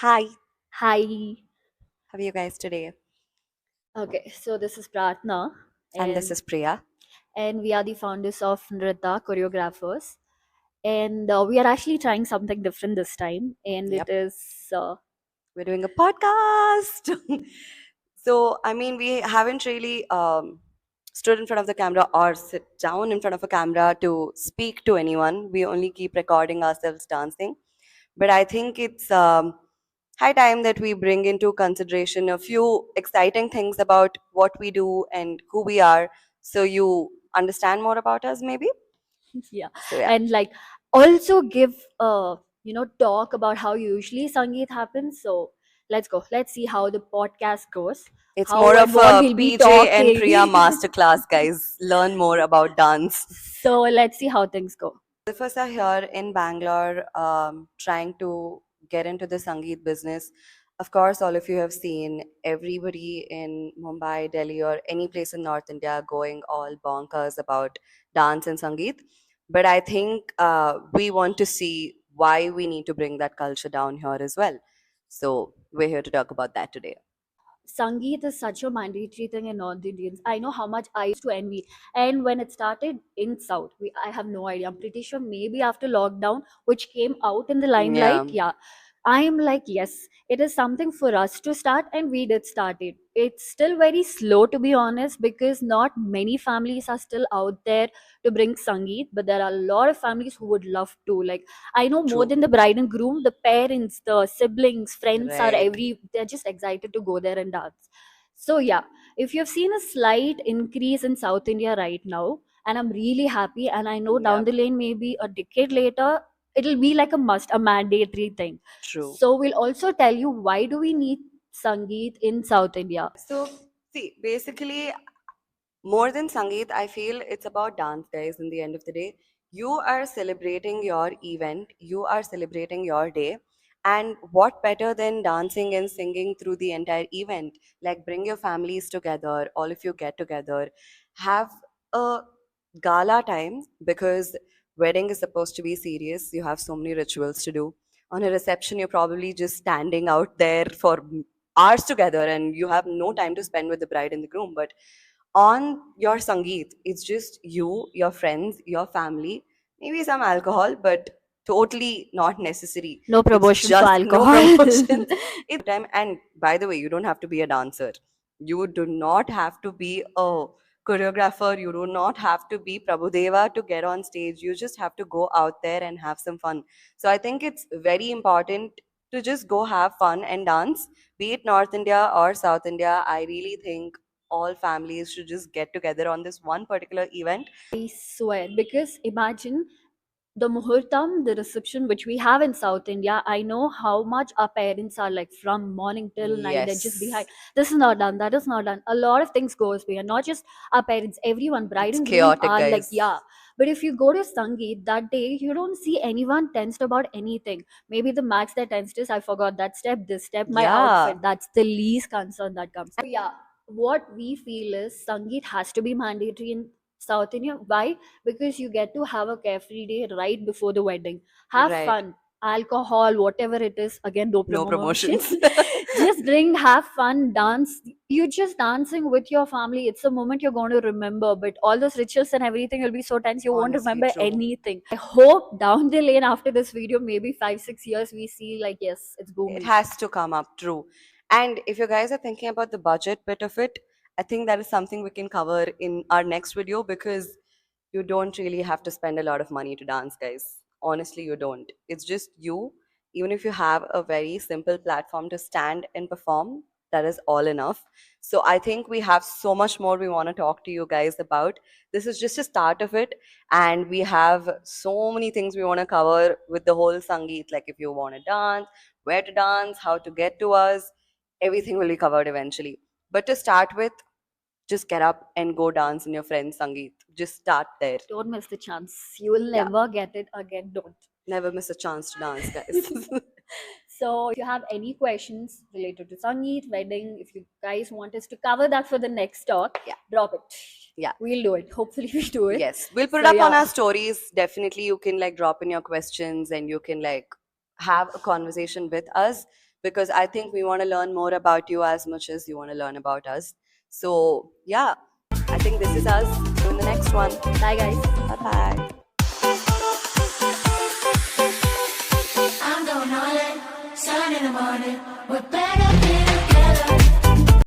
Hi, Hi. how are you guys today? Okay, so this is Pratna, And this and is Priya. and we are the founders of Nrita Choreographers, and we are actually trying something different this time, and it Yep, is we're doing a podcast. We haven't really stood in front of the camera or sit down in front of a camera to speak to anyone. We only keep recording ourselves dancing. But I think it's high time that we bring into consideration a few exciting things about what we do and who we are so you understand more about us, maybe? yeah, So, yeah. and like also give talk about how usually Sangeet happens. So let's go. Let's see how the podcast goes, It's how more and of what a we'll be PJ and Priya talking. masterclass, guys. Learn more about dance. So let's see how things go. Both of us are here in Bangalore trying to get into the Sangeet business. Of course, all of you have seen everybody in Mumbai, Delhi, or any place in North India going all bonkers about dance and Sangeet. But I think we want to see why we need to bring that culture down here as well. So we're here to talk about that today. Sangeet is such a mandatory thing in North Indians. I know how much I used to envy. And when it started in South, I have no idea. I'm pretty sure maybe after lockdown, which came out in the limelight, Yeah, yeah. I am like, yes, it is something for us to start, and we did start it. It's still very slow, to be honest, because not many families are still out there to bring Sangeet, but there are a lot of families who would love to. Like, I know more true. than the bride and groom, the parents, the siblings, friends are Right. they're just excited to go there and dance. So yeah, if you've seen a slight increase in South India right now, and I'm really happy, and I know down Yep, the lane, maybe a decade later, it'll be like a must, a mandatory thing. true. So we'll also tell you why do we need Sangeet in South India. So, see, basically, more than Sangeet, I feel it's about dance, guys, in the end of the day. You are celebrating your event, you are celebrating your day. And what better than dancing and singing through the entire event? Like, bring your families together, all of you get together, have a gala time because wedding is supposed to be serious. You have so many rituals to do. On a reception, you're probably just standing out there for hours together and you have no time to spend with the bride and the groom. But on your Sangeet, it's just you, your friends, your family, maybe some alcohol, but totally not necessary. No It's promotion for just no alcohol. promotions. It's time. And by the way, you don't have to be a dancer. You do not have to be a choreographer. You do not have to be Prabhudeva to get on stage. You just have to go out there and have some fun. So I think it's very important to just go have fun and dance, be it North India or South India. I really think all families should just get together on this one particular event. I swear, because imagine the muhurtam, the reception which we have in South India. I know how much our parents are like from morning till night. They're just behind. Yes, This is not done. That is not done. A lot of things goes behind. Not just our parents. Everyone, bride it's and groom chaotic, are like, guys. yeah. But if you go to Sangeet that day, you don't see anyone tensed about anything. Maybe the max that tensed is I forgot that step, this step, my Yeah, outfit. That's the least concern that comes. So yeah, what we feel is Sangeet has to be mandatory in South India. Why? Because you get to have a carefree day right before the wedding. Have right. fun, alcohol, whatever it is. Again, no No promotions. promotions. Just drink, have fun, dance. You're just dancing with your family. It's a moment you're going to remember. But all those rituals and everything will be so tense, you won't Honestly, remember true. anything. I hope down the lane after this video, maybe 5, 6 years, we see like, yes, it's It booming. has to come up, true. And if you guys are thinking about the budget bit of it, I think that is something we can cover in our next video because you don't really have to spend a lot of money to dance, guys. Honestly, you don't. It's just you. Even if you have a very simple platform to stand and perform, that is all enough. So I think we have so much more we want to talk to you guys about. This is just a start of it. And we have so many things we want to cover with the whole Sangeet. Like if you want to dance, where to dance, how to get to us, everything will be covered eventually. But to start with, just get up and go dance in your friend's Sangeet. Just start there. Don't miss the chance. You will Yeah, never get it again. Don't. never miss a chance to dance, guys. So if you have any questions related to Sangeet, wedding, if you guys want us to cover that for the next talk, Yeah, drop it. yeah. We'll do it. Hopefully we do it. Yes, we'll put it So up on yeah. our stories. Definitely, you can like drop in your questions and you can like have a conversation with us. because I think we want to learn more about you as much as you want to learn about us. So, yeah, I think this is us. See you in the next one. Bye, guys. Bye bye. I'm going all in, sun in the morning. We're better than